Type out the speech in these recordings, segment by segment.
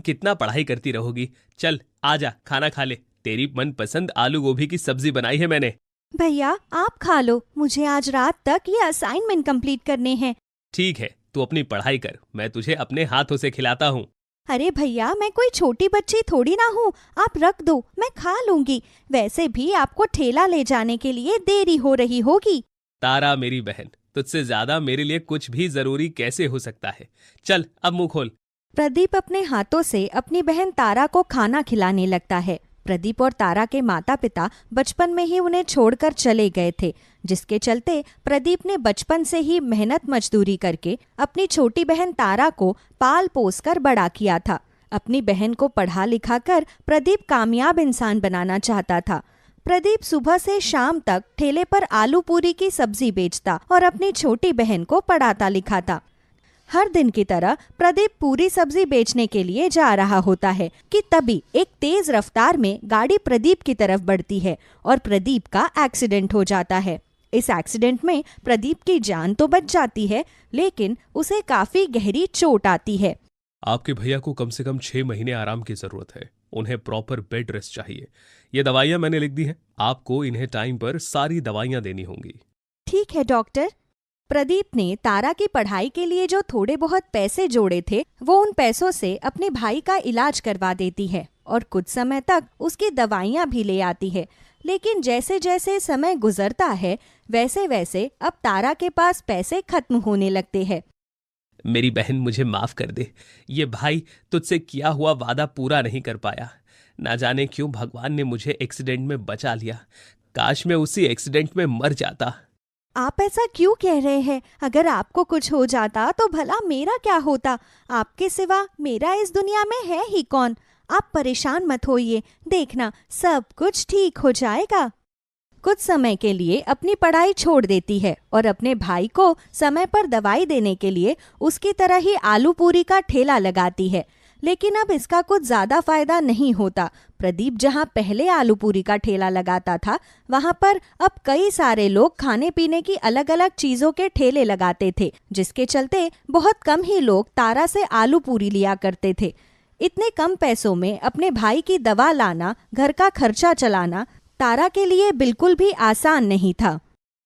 कितना पढ़ाई करती रहोगी। चल आजा, खाना खा ले। तेरी मनपसंद आलू गोभी की सब्जी बनाई है मैंने। भैया आप खा लो, मुझे आज रात तक ये असाइनमेंट कंप्लीट करने हैं। ठीक है, तू अपनी पढ़ाई कर, मैं तुझे अपने हाथों से खिलाता हूँ। अरे भैया, मैं कोई छोटी बच्ची थोड़ी ना हूँ, आप रख दो, मैं खा लूंगी। वैसे भी आपको ठेला ले जाने के लिए देरी हो रही होगी। तारा मेरी बहन, तुझसे ज्यादा मेरे लिए कुछ भी जरूरी कैसे हो सकता है। चल अब मुंह खोल। प्रदीप अपने हाथों से अपनी बहन तारा को खाना खिलाने लगता है। प्रदीप और तारा के माता पिता बचपन में ही उन्हें छोड़कर चले गए थे, जिसके चलते प्रदीप ने बचपन से ही मेहनत मजदूरी करके अपनी छोटी बहन तारा को पाल पोस कर बड़ा किया था। अपनी बहन को पढ़ा लिखा कर प्रदीप कामयाब इंसान बनाना चाहता था। प्रदीप सुबह से शाम तक ठेले पर आलू पूरी की सब्जी बेचता और अपनी छोटी बहन को पढ़ाता लिखाता। हर दिन की तरह प्रदीप पूरी सब्जी बेचने के लिए जा रहा होता है कि तभी एक तेज रफ्तार में गाड़ी प्रदीप की तरफ बढ़ती है और प्रदीप का एक्सीडेंट हो जाता है। इस एक्सीडेंट में प्रदीप की जान तो बच जाती है, लेकिन उसे काफी गहरी चोट आती है। आपके भैया को कम से कम 6 महीने आराम की जरूरत है। उन्हें प्रॉपर बेड रेस्ट चाहिए। ये दवाइयां मैंने लिख दी हैं, आपको इन्हें टाइम पर सारी दवाइयां देनी होंगी। ठीक है डॉक्टर। प्रदीप ने तारा की पढ़ाई के लिए जो थोड़े बहुत पैसे जोड़े थे, वो उन पैसों से अपने भाई का इलाज करवा देती है और कुछ समय तक उसकी दवाइयां भी ले आती है। लेकिन जैसे जैसे समय गुजरता है, वैसे वैसे अब तारा के पास पैसे खत्म होने लगते हैं। मेरी बहन, मुझे माफ कर दे। ये भाई तुझसे किया हुआ वादा पूरा नहीं कर पाया। ना जाने क्यों भगवान ने मुझे एक्सीडेंट में बचा लिया। काश मैं उसी एक्सीडेंट में मर जाता। आप ऐसा क्यों कह रहे हैं? अगर आपको कुछ हो जाता तो भला मेरा क्या होता? आपके सिवा मेरा इस दुनिया में है ही कौन? आप परेशान मत होइए, देखना सब कुछ ठीक हो जाएगा। कुछ समय के लिए अपनी पढ़ाई छोड़ देती है और अपने भाई को समय पर दवाई देने के लिए उसकी तरह ही आलू पूरी का ठेला लगाती है। लेकिन अब इसका कुछ ज्यादा फायदा नहीं होता। प्रदीप जहां पहले आलू पूरी का ठेला लगाता था, वहां पर अब कई सारे लोग खाने पीने की अलग अलग चीजों के ठेले लगाते थे, जिसके चलते बहुत कम ही लोग तारा से आलू पूरी लिया करते थे। इतने कम पैसों में अपने भाई की दवा लाना, घर का खर्चा चलाना तारा के लिए बिल्कुल भी आसान नहीं था।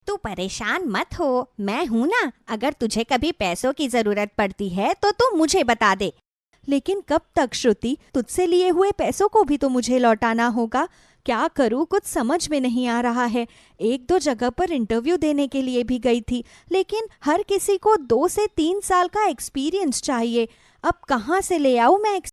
तू परेशान मत हो, मैं हूं ना। अगर तुझे कभी पैसों की जरूरत पड़ती है तो तू मुझे बता दे। लेकिन कब तक श्रुति? तुझसे लिए हुए पैसों को भी तो मुझे लौटाना होगा। क्या करूँ, कुछ समझ में नहीं आ रहा है। 1-2 जगह पर इंटरव्यू देने के लिए भी गई थी, लेकिन हर किसी को 2 से 3 साल का एक्सपीरियंस चाहिए। अब कहाँ से ले आऊँ मैं